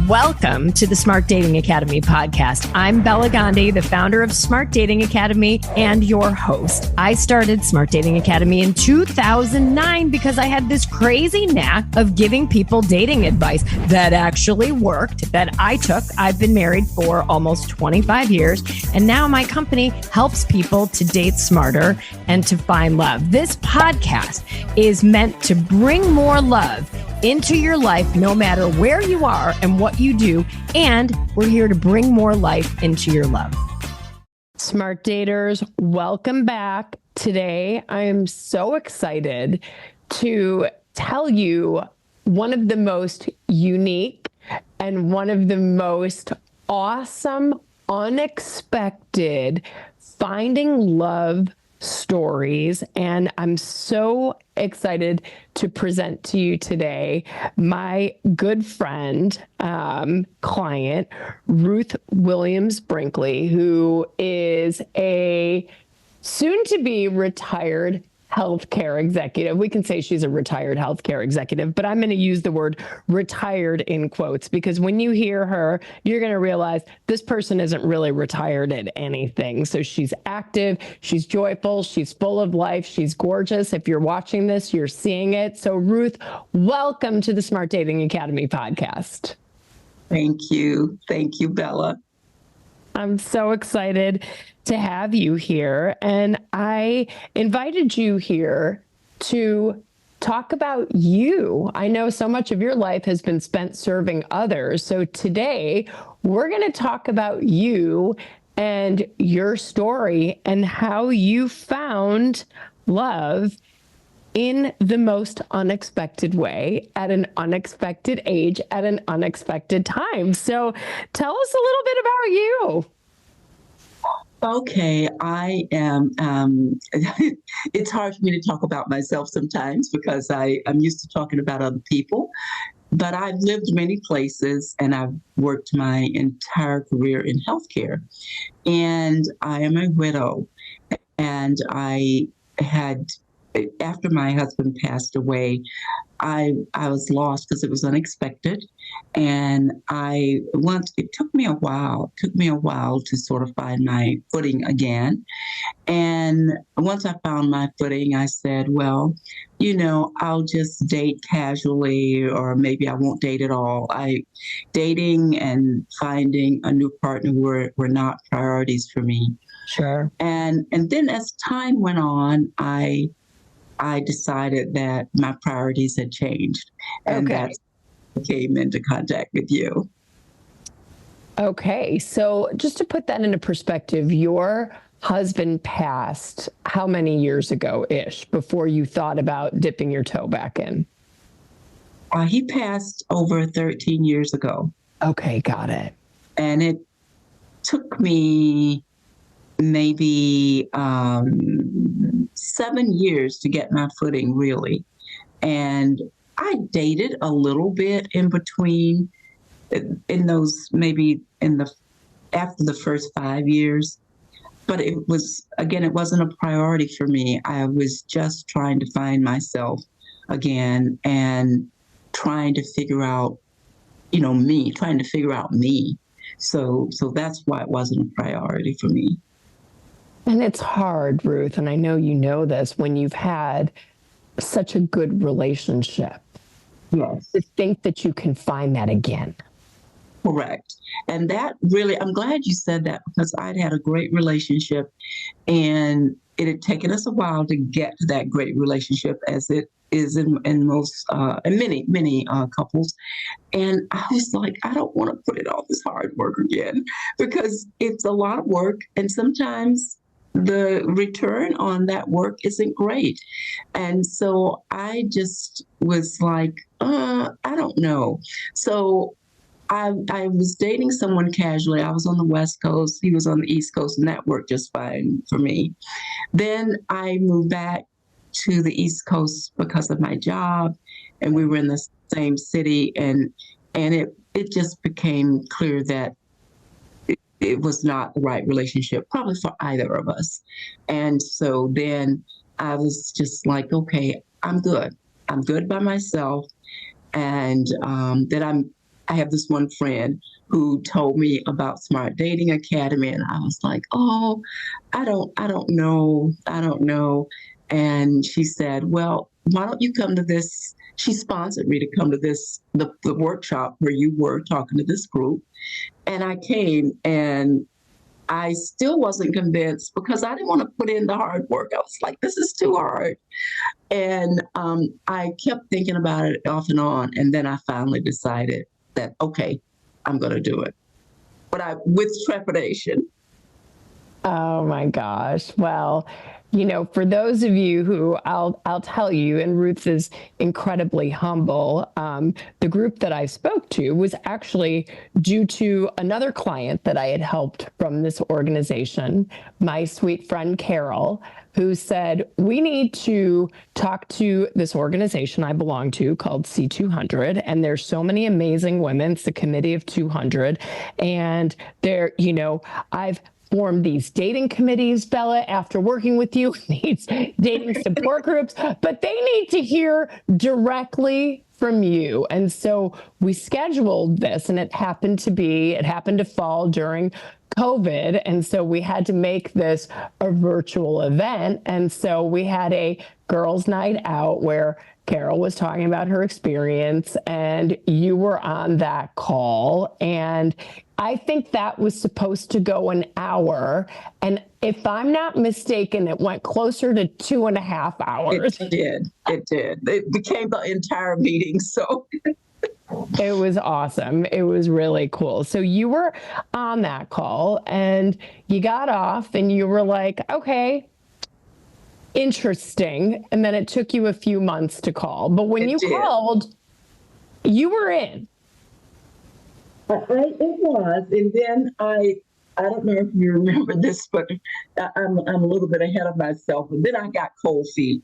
Welcome to the Smart Dating Academy podcast. I'm Bela Gandhi, the founder of Smart Dating Academy and your host. I started Smart Dating Academy in 2009 because I had this crazy knack of giving people dating advice that actually worked, that I took. I've been married for almost 25 years, and now my company helps people to date smarter and to find love. This podcast is meant to bring more love into your life, no matter where you are and what you do. And we're here to bring more life into your love. Smart daters, welcome back. Today, I am so excited to tell you one of the most unique and one of the most awesome, unexpected finding love stories. And I'm so excited to present to you today my good friend, client, Ruth Williams Brinkley, who is a soon-to-be retired healthcare executive. We can say she's a retired healthcare executive, but I'm going to use the word retired in quotes because when you hear her, you're going to realize this person isn't really retired at anything. So she's active, she's joyful, she's full of life, she's gorgeous. If you're watching this, you're seeing it. So Ruth, welcome to the Smart Dating Academy podcast. Thank you. Thank you, Bella. I'm so excited to have you here. And I invited you here to talk about you. I know so much of your life has been spent serving others. So today we're going to talk about you and your story and how you found love in the most unexpected way, at an unexpected age, at an unexpected time. So tell us a little bit about you. Okay, I am, it's hard for me to talk about myself sometimes because I'm used to talking about other people, but I've lived many places and I've worked my entire career in healthcare. And I am a widow, and I had, after my husband passed away, I was lost because it was unexpected. And it took me a while to sort of find my footing again. And once I found my footing, I said, well, I'll just date casually, or maybe I won't date at all. Dating and finding a new partner were not priorities for me. Sure. And then as time went on, I decided that my priorities had changed, and that's when I came into contact with you. Okay, so just to put that into perspective, your husband passed how many years ago-ish before you thought about dipping your toe back in? He passed over 13 years ago. Okay, got it. And it took me maybe 7 years to get my footing, really. And I dated a little bit in between, in those, maybe after the first 5 years. But it wasn't a priority for me. I was just trying to find myself again and trying to figure out, me. So that's why it wasn't a priority for me. And it's hard, Ruth, and I know you know this, when you've had such a good relationship. Yes. To think that you can find that again. Correct. And that really, I'm glad you said that, because I'd had a great relationship and it had taken us a while to get to that great relationship, as it is in most, in many couples. And I was like, I don't want to put in all this hard work again, because it's a lot of work. And sometimes the return on that work isn't great. And so I just was like, I don't know. So I was dating someone casually. I was on the West Coast, he was on the East Coast, and that worked just fine for me. Then I moved back to the East Coast because of my job, and we were in the same city, and it just became clear that it was not the right relationship, probably for either of us. And so then I was just like, okay, I'm good by myself. And that I have this one friend who told me about Smart Dating Academy, and I was like, oh, I don't know. And she said, well, why don't you come to this? She sponsored me to come to the workshop where you were talking to this group. And I came, and I still wasn't convinced because I didn't want to put in the hard work. I was like, this is too hard. And I kept thinking about it off and on. And then I finally decided that, okay, I'm going to do it. But with trepidation. Oh my gosh. Well, for those of you who I'll tell you, and Ruth is incredibly humble, the group that I spoke to was actually due to another client that I had helped from this organization, my sweet friend Carol, who said, we need to talk to this organization I belong to called C200. And there's so many amazing women. It's the Committee of 200. And I've formed these dating committees, Bella, after working with you, these dating support groups, but they need to hear directly from you. And so we scheduled this, and it happened to fall during COVID. And so we had to make this a virtual event. And so we had a girls' night out where Carol was talking about her experience, and you were on that call. And I think that was supposed to go an hour. And if I'm not mistaken, it went closer to 2.5 hours. It did. It became the entire meeting. So it was awesome. It was really cool. So you were on that call, and you got off, and you were like, okay, interesting. And then it took you a few months to call. But when you called, you were in. It was. And then I don't know if you remember this, but I'm a little bit ahead of myself. And then I got cold feet.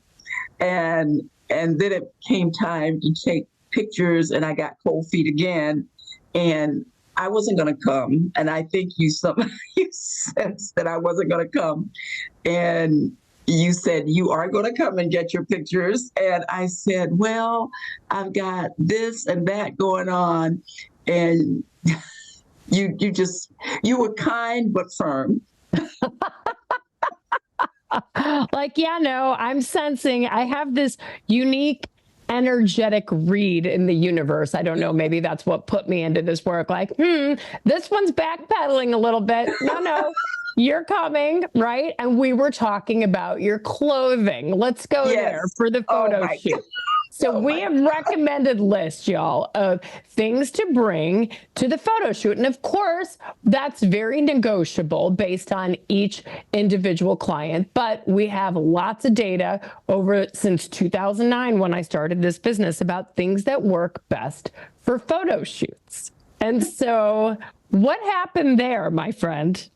And then it came time to take pictures, and I got cold feet again. And I wasn't going to come. And I think you sensed that I wasn't going to come. And you said, you are going to come and get your pictures. And I said, well, I've got this and that going on. And you were kind but firm. Like, yeah, no, I'm sensing I have this unique energetic read in the universe. I don't know, maybe that's what put me into this work. Like, this one's backpedaling a little bit. No, you're coming, right? And we were talking about your clothing. Let's go there for the photo shoot. So we have recommended lists, y'all, of things to bring to the photo shoot. And of course, that's very negotiable based on each individual client. But we have lots of data since 2009 when I started this business about things that work best for photo shoots. And so what happened there, my friend?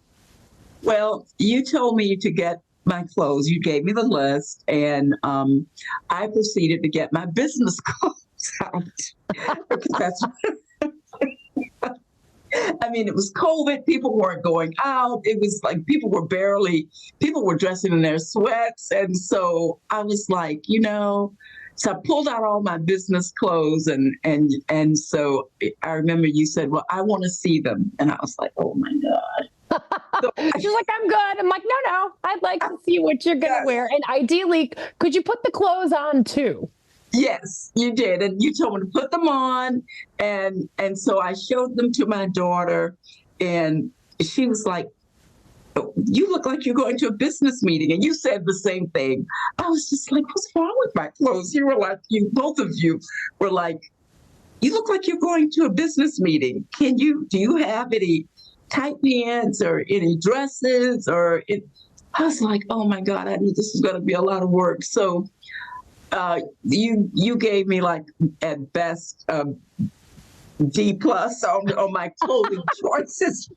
Well, you told me to get my clothes. You gave me the list, and I proceeded to get my business clothes out. I mean, it was COVID. People weren't going out. It was like people were dressing in their sweats. And so I was like, so I pulled out all my business clothes, and so I remember you said, well, I want to see them. And I was like, oh my God. So she's like, I'm good. I'm like, no, I'd like to see what you're going to wear. And ideally, could you put the clothes on too? Yes, you did. And you told me to put them on. And so I showed them to my daughter, and she was like, you look like you're going to a business meeting. And you said the same thing. I was just like, what's wrong with my clothes? You were like, both of you were like, you look like you're going to a business meeting. Do you have any tight pants or any dresses I was like, oh my God, I knew this was going to be a lot of work. So you gave me, like, at best D+ on my clothing choices.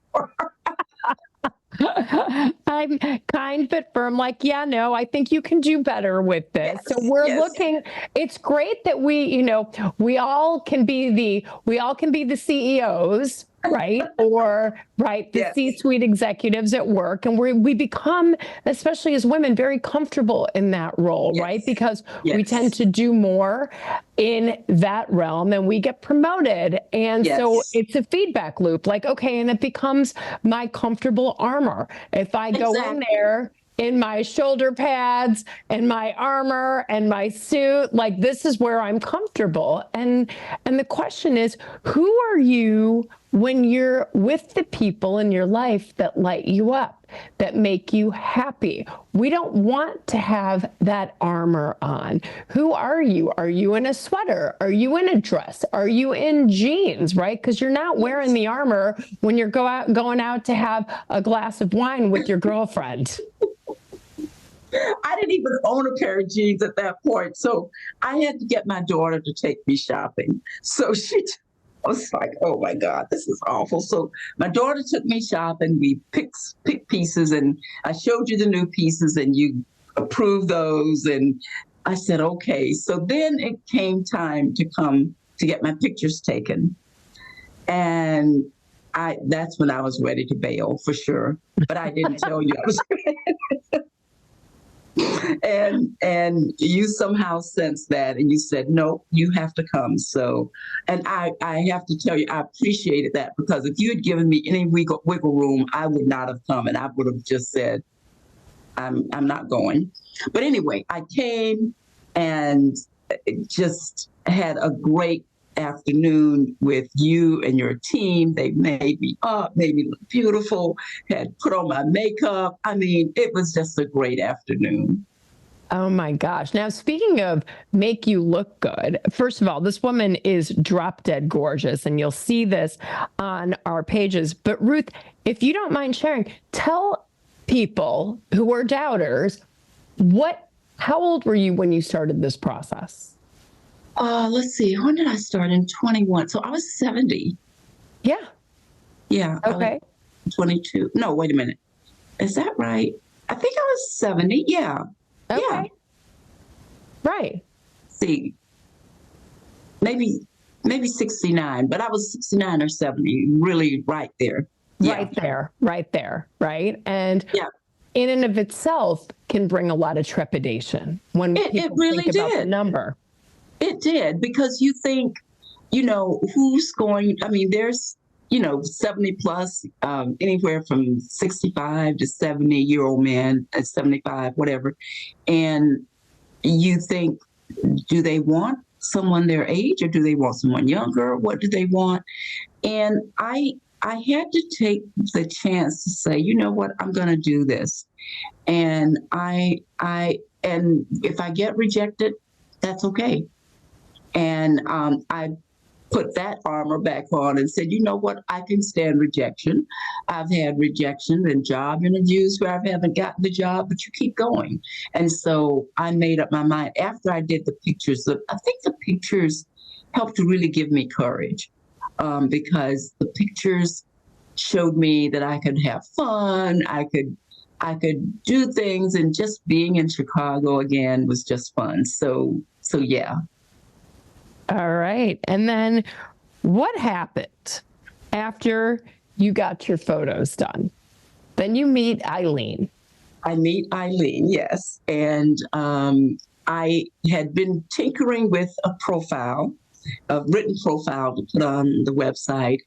I'm kind but firm, like, yeah, no, I think you can do better with this. Yes, so we're looking, it's great that we all can be the CEOs right? Or, right, the Yes. C-suite executives at work. And we become, especially as women, very comfortable in that role, Yes. right? Because we Yes. tend to do more in that realm and we get promoted. And so Yes. it's a feedback loop, like, okay, and it becomes my comfortable armor. If I go in Exactly. there in my shoulder pads and my armor and my suit, like this is where I'm comfortable. And the question is, who are you when you're with the people in your life that light you up, that make you happy? We don't want to have that armor on. Who are you? Are you in a sweater? Are you in a dress? Are you in jeans, right? Because you're not wearing the armor when you're going out to have a glass of wine with your girlfriend. I didn't even own a pair of jeans at that point. So I had to get my daughter to take me shopping. So I was like, oh my God, this is awful. So my daughter took me shopping. We picked pieces and I showed you the new pieces and you approved those. And I said, okay. So then it came time to come to get my pictures taken. And that's when I was ready to bail for sure. But I didn't tell you I was and you somehow sensed that and you said, no, you have to come. So, and I have to tell you, I appreciated that because if you had given me any wiggle room, I would not have come and I would have just said, I'm not going. But anyway, I came and just had a great afternoon with you and your team. They made me up, made me look beautiful, had put on my makeup. I mean, it was just a great afternoon. Oh my gosh. Now, speaking of make you look good, first of all, this woman is drop dead gorgeous, and you'll see this on our pages. But Ruth, if you don't mind sharing, tell people who are doubters, how old were you when you started this process? Let's see. When did I start? In 21. So I was 70. Yeah. Yeah. Okay. 22. No, wait a minute. Is that right? I think I was 70. Yeah. Okay. Yeah. Right. See, maybe 69, but I was 69 or 70, really right there. Yeah. Right there. Right. And yeah. In and of itself can bring a lot of trepidation when people really think about the number. It did, because you think, who's going, I mean, there's, 70 plus, anywhere from 65 to 70-year-old men at 75, whatever. And you think, do they want someone their age or do they want someone younger? What do they want? And I had to take the chance to say, you know what, I'm going to do this. And and if I get rejected, that's okay. And I put that armor back on and said, you know what, I can stand rejection. I've had rejection in job interviews where I haven't gotten the job, but you keep going. And so I made up my mind after I did the pictures. I think the pictures helped to really give me courage, because the pictures showed me that I could have fun. I could do things, and just being in Chicago again was just fun. So yeah. All right. And then what happened after you got your photos done? Then you meet Ilene. I meet Ilene, yes. And I had been tinkering with a written profile to put on the website.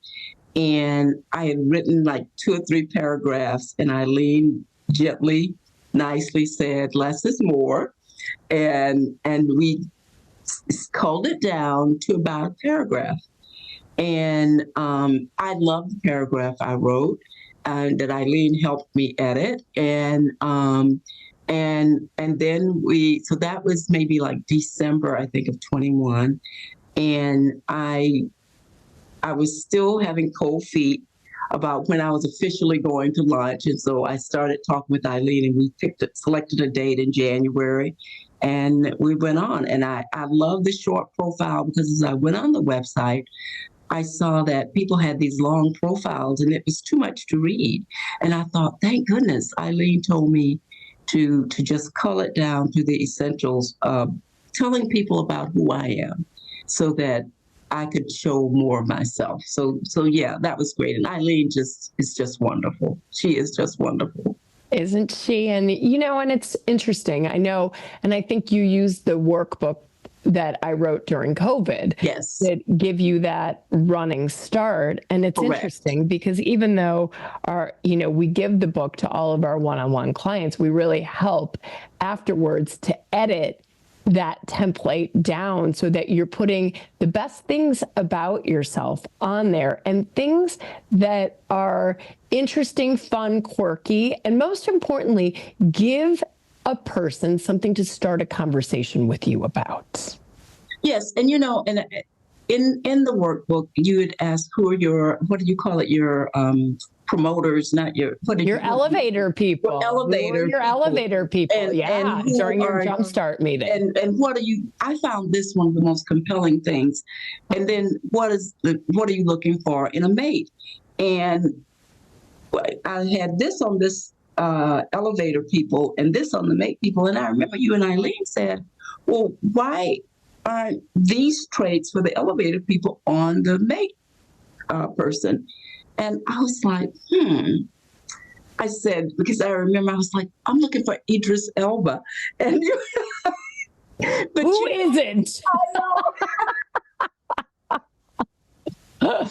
And I had written like 2 or 3 paragraphs, and Ilene gently, nicely said, less is more. And we culled it down to about a paragraph. And I loved the paragraph I wrote, that Ilene helped me edit. And then so that was maybe like December, I think, of 21. And I was still having cold feet about when I was officially going to lunch. And so I started talking with Ilene, and we selected a date in January, and we went on. And I love the short profile, because as I went on the website, I saw that people had these long profiles and it was too much to read. And I thought, thank goodness Ilene told me to just cull it down to the essentials, telling people about who I am, so that I could show more of myself. So yeah, that was great. And Ilene is just wonderful. She is just wonderful. Isn't she? And, and it's interesting. I know, and I think you used the workbook that I wrote during COVID. Yes. That give you that running start. And it's Correct. Interesting because even though we give the book to all of our one-on-one clients, we really help afterwards to edit that template down so that you're putting the best things about yourself on there and things that are interesting, fun, quirky, and most importantly, give a person something to start a conversation with you about. Yes. And, and in the workbook, you would ask who are your, what do you call it? Your promoters, not your, elevator people. Your elevator people. And during your jumpstart meeting. And what are you, I found this one of the most compelling things. And then what are you looking for in a mate? And I had this on this elevator people and this on the mate people. And I remember you and Ilene said, well, why aren't these traits for the elevator people on the mate person? And I was like, I said, because I remember I was like, I'm looking for Idris Elba. And but who isn't? I know.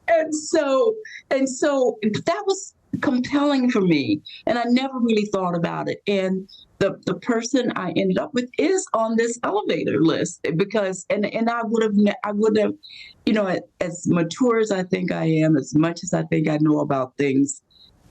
And so that was compelling for me. And I never really thought about it. And the person I ended up with is on this elevator list because, and I would have, as mature as I think I am, as much as I think I know about things,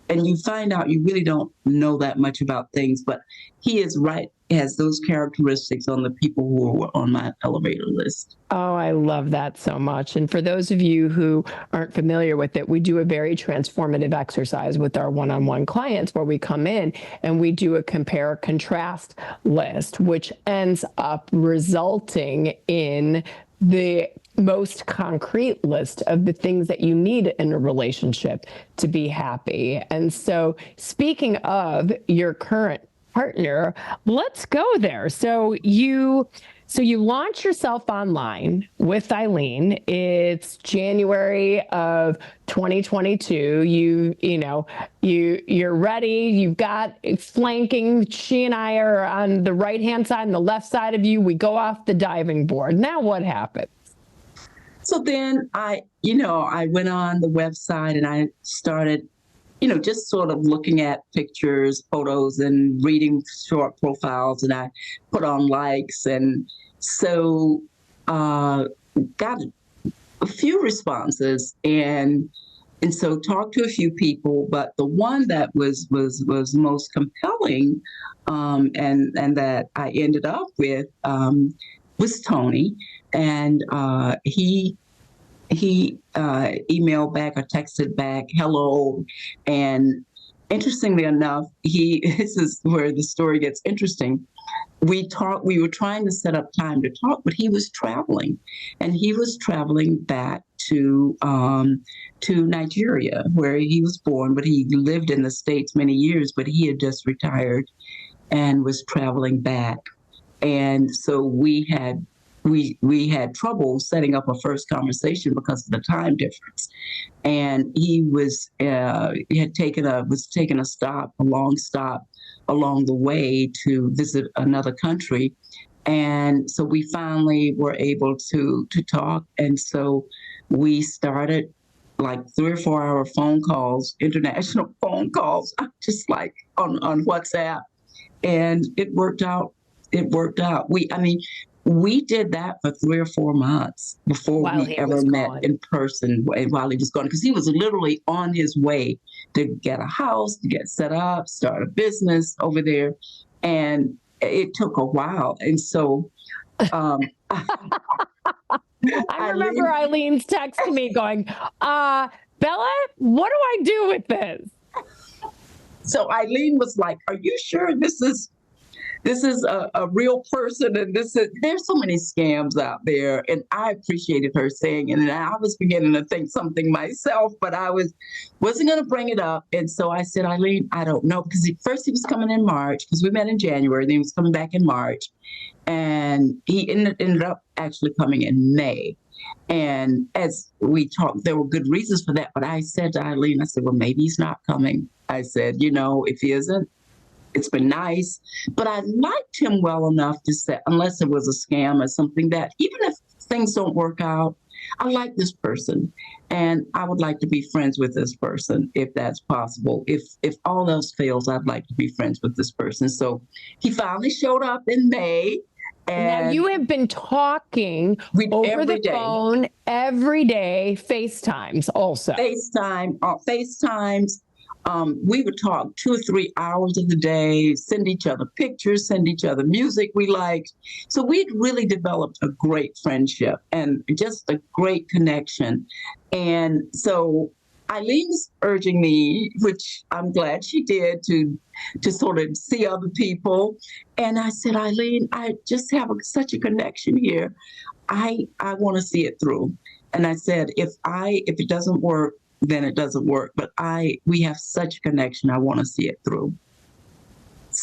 and you find out you really don't know that much about things, but he is right, has those characteristics on the people who were on my elevator list. Oh, I love that so much. And for those of you who aren't familiar with it, we do a very transformative exercise with our one-on-one clients where we come in and we do a compare contrast list, which ends up resulting in the most concrete list of the things that you need in a relationship to be happy. And so speaking of your current partner, let's go there. So you launch yourself online with Ilene. It's January of 2022. You're ready. You've got flanking. She and I are on the right-hand side and the left side of you. We go off the diving board. Now what happens? So then I went on the website and I started, just sort of looking at pictures, photos, and reading short profiles, and I put on likes. And so got a few responses and so talked to a few people, but the one that was most compelling and that I ended up with was Tony. And he emailed back or texted back, hello. And interestingly enough, this is where the story gets interesting. We were trying to set up time to talk, but he was traveling, and he was traveling back to Nigeria, where he was born, but he lived in the States many years, but he had just retired and was traveling back. And so we had trouble setting up a first conversation because of the time difference. And he was taking a long stop along the way to visit another country. And so we finally were able to talk. And so we started like 3 or 4 hour phone calls, international phone calls, just like on WhatsApp. And it worked out. We did that for 3 or 4 months before we ever met in person while he was gone, because he was literally on his way to get a house, to get set up, start a business over there. And it took a while. And so I remember Ilene's texting me going, Bella, what do I do with this? So Ilene was like, are you sure this is a real person? And there's so many scams out there. And I appreciated her saying it. And I was beginning to think something myself, but I wasn't going to bring it up. And so I said, Ilene, I don't know. Because first he was coming in March, because we met in January, then he was coming back in March. And And he ended up actually coming in May. And as we talked, there were good reasons for that. But I said to Ilene, I said, well, maybe he's not coming. I said, if he isn't, it's been nice. But I liked him well enough to say, unless it was a scam or something, that even if things don't work out, I like this person. And I would like to be friends with this person if that's possible. If all else fails, I'd like to be friends with this person. So he finally showed up in May. And now you have been talking over the phone every day, FaceTimes also. FaceTimes. We would talk 2 or 3 hours of the day, send each other pictures, send each other music we liked. So we'd really developed a great friendship and just a great connection. And so Eileen's urging me, which I'm glad she did, to sort of see other people. And I said, Ilene, I just have such a connection here. I want to see it through. And I said, if it doesn't work, then it doesn't work. But we have such a connection. I want to see it through.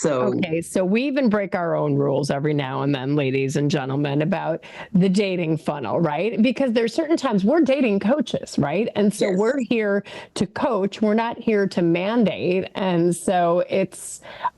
Okay, so we even break our own rules every now and then, ladies and gentlemen, about the dating funnel, right? Because there's certain times we're dating coaches, right? And so we're here to coach. We're not here to mandate. And so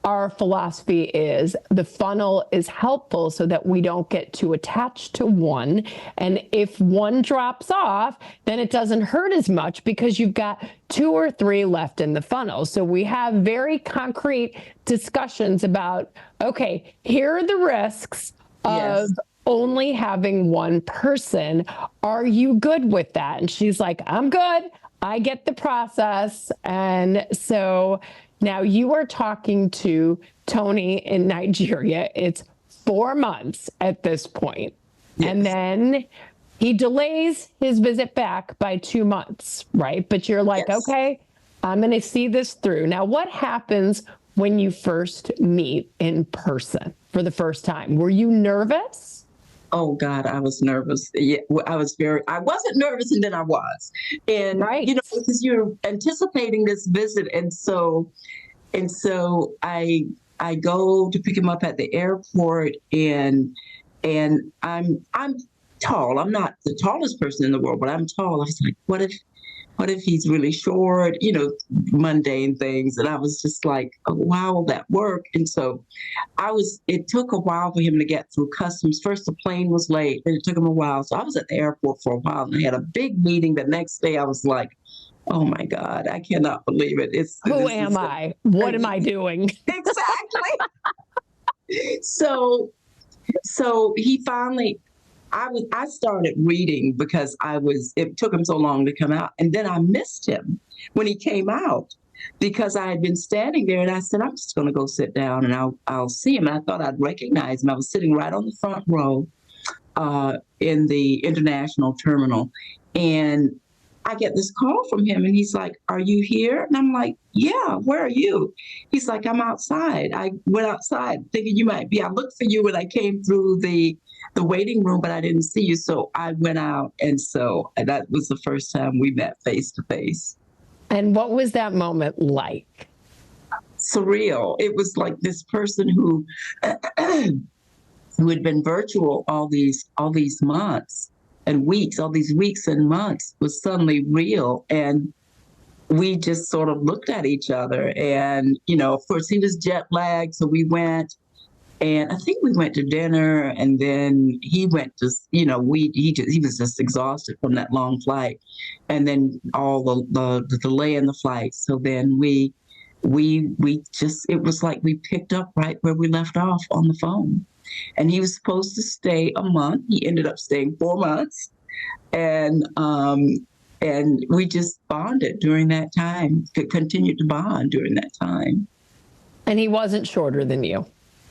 our philosophy is the funnel is helpful so that we don't get too attached to one. And if one drops off, then it doesn't hurt as much because you've got 2 or 3 left in the funnel. So we have very concrete discussions about, okay, here are the risks of only having one person. Are you good with that? And she's like, I'm good. I get the process. And so now you are talking to Tony in Nigeria. It's 4 months at this point. Yes. And then he delays his visit back by 2 months, right? But you're like, okay, I'm going to see this through. Now, what happens when you first meet in person for the first time? Were you nervous? Oh God, I was nervous. Yeah, I wasn't nervous, and then I was. And because you're anticipating this visit, and so I go to pick him up at the airport, and I'm tall. I'm not the tallest person in the world, but I'm tall. I was like, what if he's really short? Mundane things. And I was just like, oh, wow, will that work? And so it took a while for him to get through customs. First, the plane was late, and it took him a while. So I was at the airport for a while, and I had a big meeting. The next day I was like, oh my God, I cannot believe it. Who am I? What am I doing? Exactly. So he finally, I started reading because it took him so long to come out. And then I missed him when he came out because I had been standing there, and I said, I'm just going to go sit down and I'll see him. And I thought I'd recognize him. I was sitting right on the front row in the international terminal. And I get this call from him, and he's like, are you here? And I'm like, yeah, where are you? He's like, I'm outside. I went outside thinking you might be. I looked for you when I came through the waiting room, but I didn't see you. So I went out. And so that was the first time we met face to face. And what was that moment like? Surreal. It was like this person who had been virtual all these months and weeks, all these weeks and months, was suddenly real. And we just sort of looked at each other. And, of course, he was jet lagged. So we went. And I think we went to dinner, and then he went to, he was just exhausted from that long flight, and then all the delay in the flight. So then we it was like we picked up right where we left off on the phone. And he was supposed to stay a month. He ended up staying 4 months, and we just bonded during that time. Continued to bond during that time. And he wasn't shorter than you.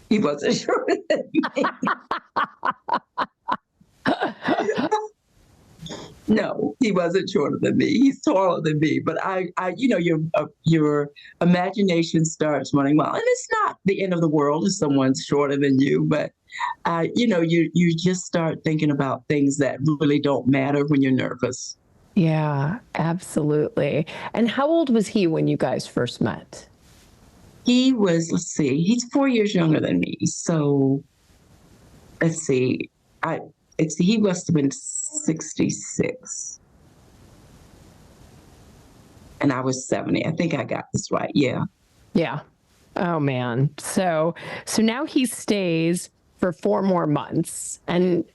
He wasn't shorter than me. No, he wasn't shorter than me. He's taller than me. But your imagination starts running wild. And it's not the end of the world if someone's shorter than you. But, you just start thinking about things that really don't matter when you're nervous. Yeah, absolutely. And how old was he when you guys first met? He was, he's 4 years younger than me. So let's see, he must have been 66. And I was 70. I think I got this right. Yeah. Yeah. Oh man. So now he stays for 4 more months and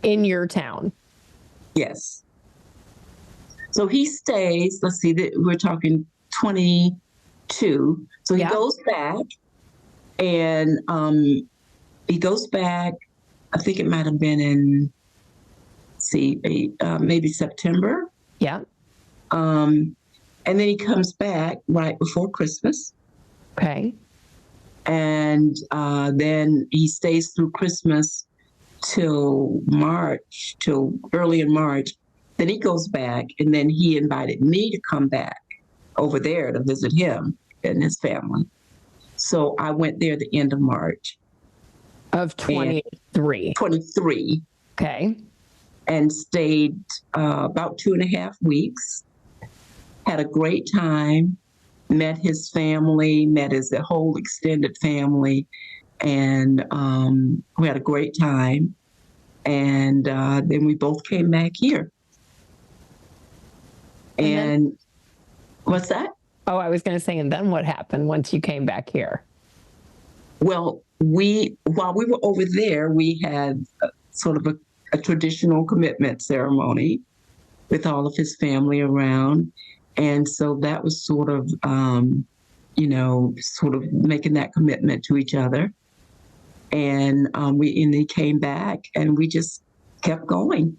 in your town. Yes. So he stays, let's see, we're talking 22. So he goes back and he goes back, I think it might have been in, maybe September. Yeah. And then he comes back right before Christmas. Okay. And then he stays through Christmas till early in March. Then he goes back, and then he invited me to come back over there to visit him and his family. So I went there the end of March. Of 23. 23. Okay. And stayed about 2.5 weeks. Had a great time. Met his family, met the whole extended family, and we had a great time. And then we both came back here. And what's that? Oh, I was going to say, and then what happened once you came back here? Well, while we were over there, we had sort of a traditional commitment ceremony with all of his family around. And so that was sort of making that commitment to each other. And he came back and we just kept going.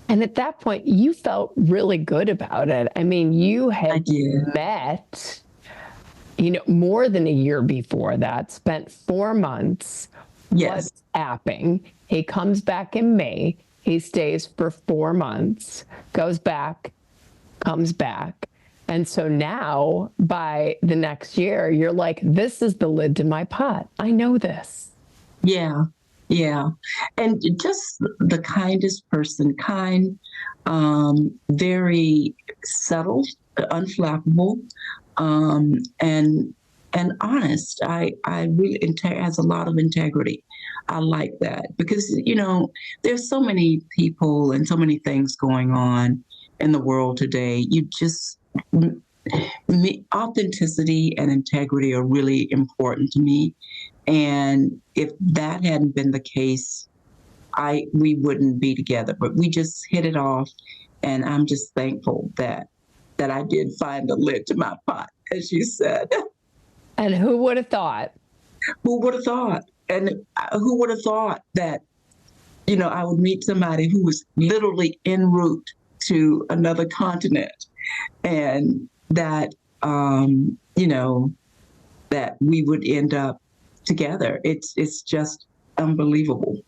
And at that point, you felt really good about it. I mean, you had met, more than a year before that, spent 4 months WhatsApping. He comes back in May. He stays for 4 months, goes back, comes back. And so now, by the next year, you're like, this is the lid to my pot. I know this. Yeah. Yeah. And just the kindest person, very settled, unflappable, and honest. I really has a lot of integrity. I like that because, there's so many people and so many things going on in the world today. Authenticity and integrity are really important to me. And if that hadn't been the case, we wouldn't be together. But we just hit it off, and I'm just thankful that I did find the lid to my pot, as you said. And who would have thought? Who would have thought? And who would have thought that, I would meet somebody who was literally en route to another continent, and that, that we would end up together. It's just unbelievable.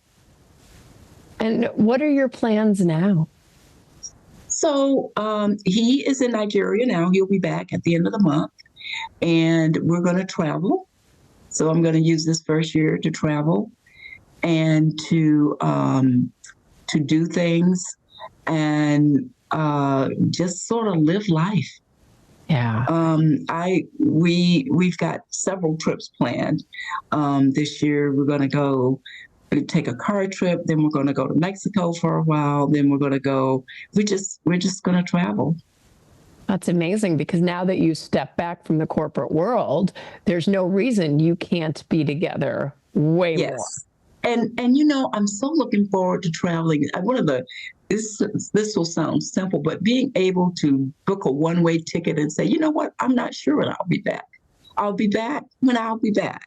And what are your plans now? So he is in Nigeria now. He'll be back at the end of the month, and we're going to travel. So I'm going to use this first year to travel and to do things and just sort of live life. Yeah. We've got several trips planned. This year we're going to take a car trip, then we're going to go to Mexico for a while, then we're just going to travel. That's amazing, because now that you step back from the corporate world, there's no reason you can't be together way more. And I'm so looking forward to traveling. This will sound simple, but being able to book a one-way ticket and say, you know what, I'm not sure when I'll be back. I'll be back when I'll be back.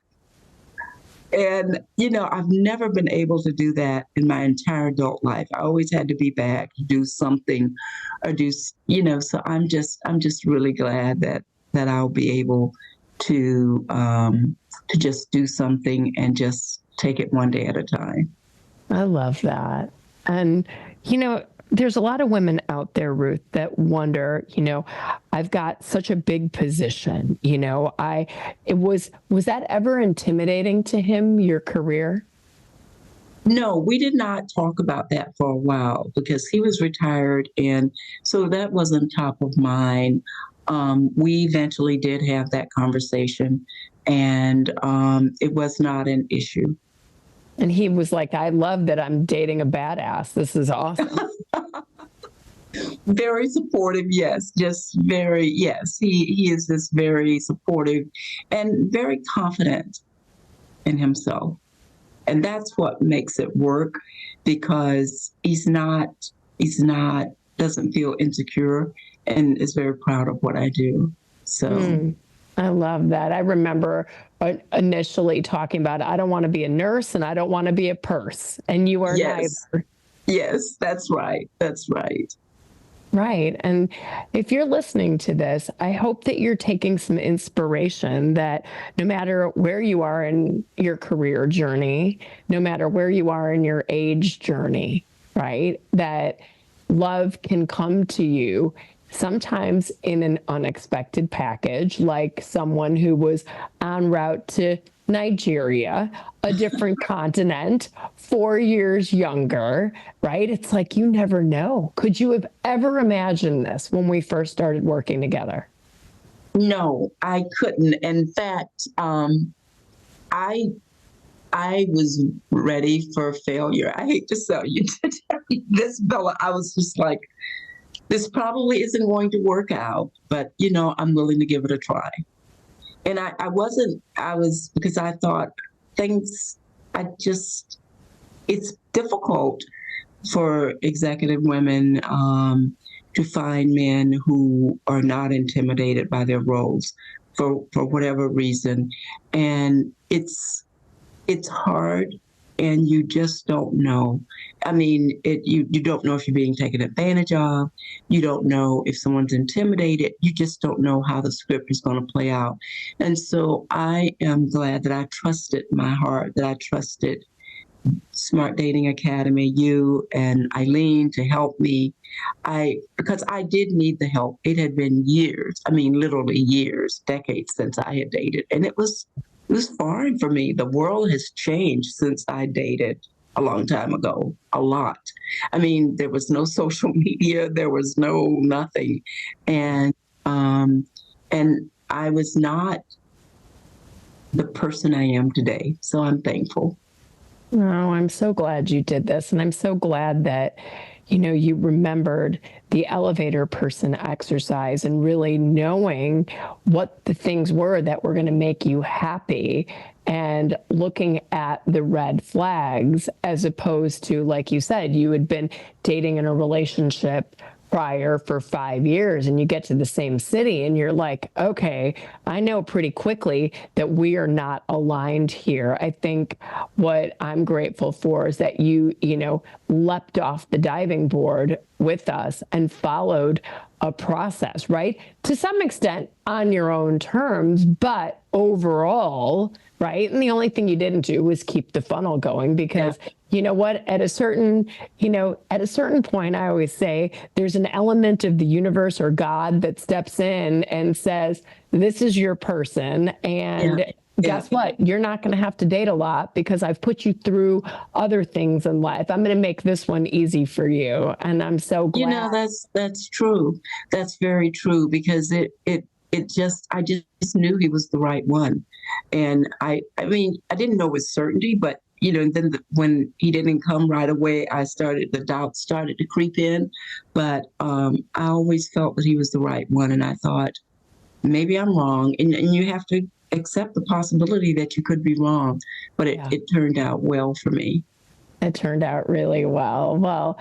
And, I've never been able to do that in my entire adult life. I always had to be back to do something or so I'm just really glad that I'll be able to just do something and just take it one day at a time. I love that. And, there's a lot of women out there, Ruth, that wonder, I've got such a big position, was that ever intimidating to him, your career? No, we did not talk about that for a while because he was retired. And so that wasn't top of mind. We eventually did have that conversation, and it was not an issue. And he was like, I love that I'm dating a badass. This is awesome. Very supportive, yes. Just very, yes. He is just very supportive and very confident in himself. And that's what makes it work, because doesn't feel insecure, and is very proud of what I do. So I love that. I remember initially talking about, I don't want to be a nurse and I don't want to be a purse. And you are neither. Yes, that's right. That's right. Right. And if you're listening to this, I hope that you're taking some inspiration that no matter where you are in your career journey, no matter where you are in your age journey, right, that love can come to you sometimes in an unexpected package, like someone who was en route to Nigeria, a different continent, 4 years younger, right? It's like, you never know. Could you have ever imagined this when we first started working together? No, I couldn't. In fact, I was ready for failure. I hate to tell you this, Bella. I was just like, this probably isn't going to work out, but I'm willing to give it a try. And I was, because I thought it's difficult for executive women to find men who are not intimidated by their roles for whatever reason. And it's hard, and you just don't know. I mean, you don't know if you're being taken advantage of. You don't know if someone's intimidated. You just don't know how the script is going to play out. And so I am glad that I trusted my heart, that I trusted Smart Dating Academy, you and Ilene, to help me. Because I did need the help. It had been years, I mean, literally years, decades since I had dated. And it was foreign for me. The world has changed since I dated a long time ago, a lot. I mean, there was no social media, there was no nothing. And I was not the person I am today. So I'm thankful. Oh, I'm so glad you did this. And I'm so glad that, you remembered the elevator person exercise and really knowing what the things were that were going to make you happy, and looking at the red flags, as opposed to, like you said, you had been dating in a relationship prior for 5 years, and you get to the same city and you're like, okay, I know pretty quickly that we are not aligned here. I think what I'm grateful for is that you leapt off the diving board with us and followed a process, right? To some extent on your own terms, but overall, right? And the only thing you didn't do was keep the funnel going, because you know what, at a certain point, I always say there's an element of the universe or God that steps in and says, this is your person. And guess what? You're not going to have to date a lot, because I've put you through other things in life. I'm going to make this one easy for you. And I'm so glad. That's true. That's very true, because I just knew he was the right one. And I mean, I didn't know with certainty, but then when he didn't come right away, the doubts started to creep in. But I always felt that he was the right one. And I thought, maybe I'm wrong. And you have to accept the possibility that you could be wrong. But it turned out well for me. It turned out really well. Well,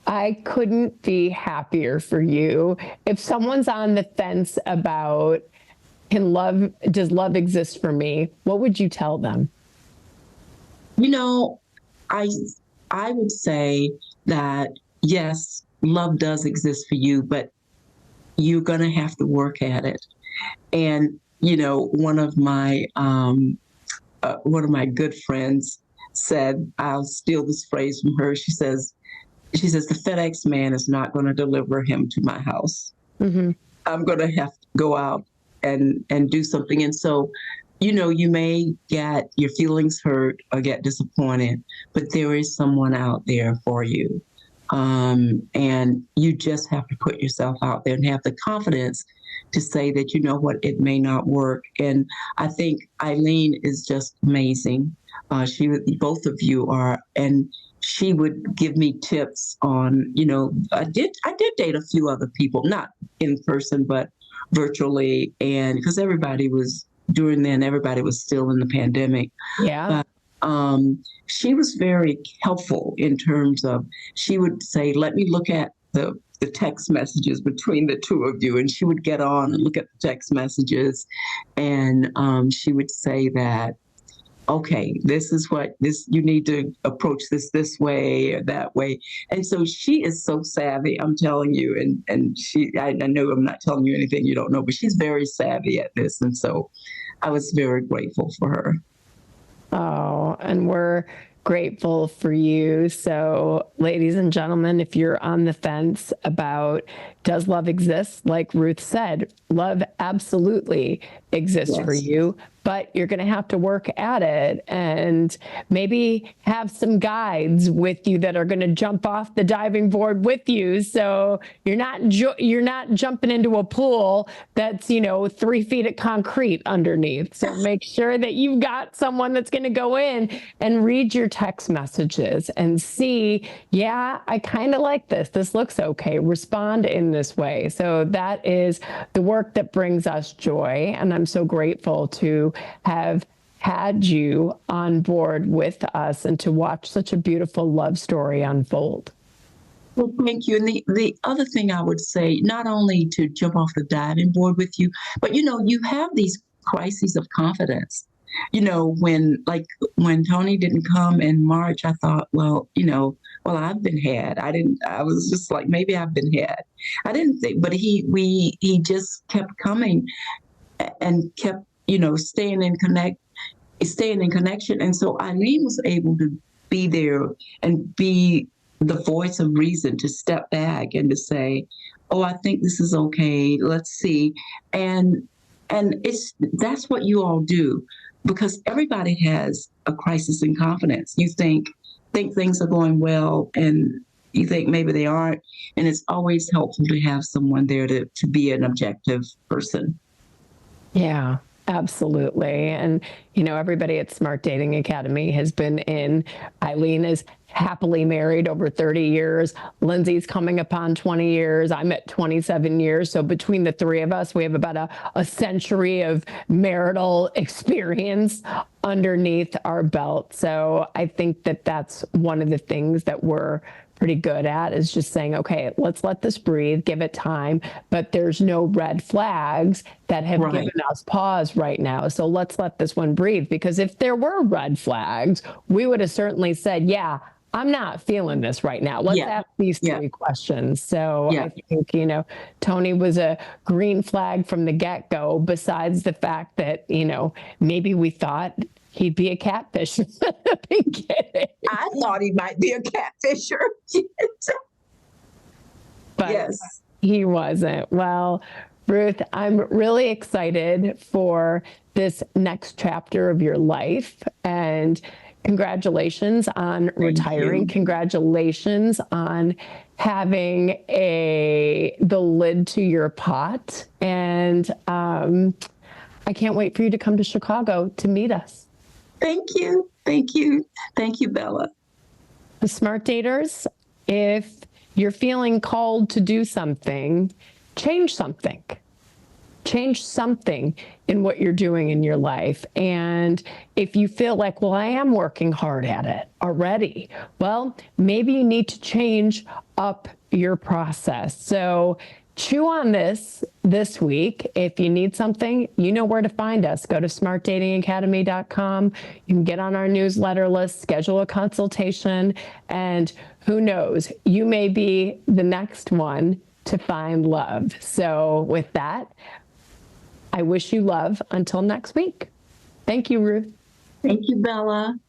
I couldn't be happier for you. If someone's on the fence about, does love exist for me, what would you tell them? I would say that, yes, love does exist for you, but you're going to have to work at it. And, one of my good friends said, I'll steal this phrase from her. She says, the FedEx man is not going to deliver him to my house. Mm-hmm. I'm going to have to go out and do something. And so, you may get your feelings hurt or get disappointed, but there is someone out there for you. And you just have to put yourself out there and have the confidence to say that, it may not work. And I think Ilene is just amazing. Both of you are, and she would give me tips on, I did date a few other people, not in person, but virtually. And because everybody was still in the pandemic. Yeah. But she was very helpful in terms of, she would say, let me look at the text messages between the two of you. And she would get on and look at the text messages. And she would say that, okay, this is you need to approach this way or that way. And so she is so savvy, I'm telling you. And I know I'm not telling you anything you don't know, but she's very savvy at this. And so I was very grateful for her. Oh, and we're grateful for you. So, ladies and gentlemen, if you're on the fence about does love exist, like Ruth said, love absolutely exists for you, but you're going to have to work at it and maybe have some guides with you that are going to jump off the diving board with you. So you're not jumping into a pool that's, 3 feet of concrete underneath. So make sure that you've got someone that's going to go in and read your text messages and see, yeah, I kind of like this. This looks okay. Respond in this way. So that is the work that brings us joy. And I'm so grateful to have had you on board with us and to watch such a beautiful love story unfold. Well, thank you. And the other thing I would say, not only to jump off the diving board with you, but you have these crises of confidence. When Tony didn't come in March, I thought, well, I've been had. I was just like, maybe I've been had. I didn't think, but he just kept coming and kept, staying in connection. And so Ilene was able to be there and be the voice of reason, to step back and to say, oh, I think this is okay. Let's see. And that's what you all do, because everybody has a crisis in confidence. You think things are going well and you think maybe they aren't. And it's always helpful to have someone there to be an objective person. Yeah, absolutely. And, everybody at Smart Dating Academy has been in. Ilene is happily married over 30 years. Lindsay's coming upon 20 years. I'm at 27 years. So between the three of us, we have about a century of marital experience underneath our belt. So I think that that's one of the things that we're pretty good at, is just saying, okay, let's let this breathe, give it time, but there's no red flags that have given us pause right now. So let's let this one breathe, because if there were red flags, we would have certainly said, yeah, I'm not feeling this right now. Let's ask these three questions. So I think, Tony was a green flag from the get-go, besides the fact that, maybe we thought he'd be a catfisher. I thought he might be a catfisher. But he wasn't. Well, Ruth, I'm really excited for this next chapter of your life. And congratulations on retiring. Congratulations on having the lid to your pot. And I can't wait for you to come to Chicago to meet us. Thank you. Thank you. Thank you, Bella. The Smart Daters, if you're feeling called to do something, change something. Change something in what you're doing in your life. And if you feel like, well, I am working hard at it already, well, maybe you need to change up your process. So chew on this week. If you need something, you know where to find us. Go to smartdatingacademy.com. You can get on our newsletter list, schedule a consultation, and who knows, you may be the next one to find love. So with that, I wish you love until next week. Thank you, Ruth. Thank you, Bella.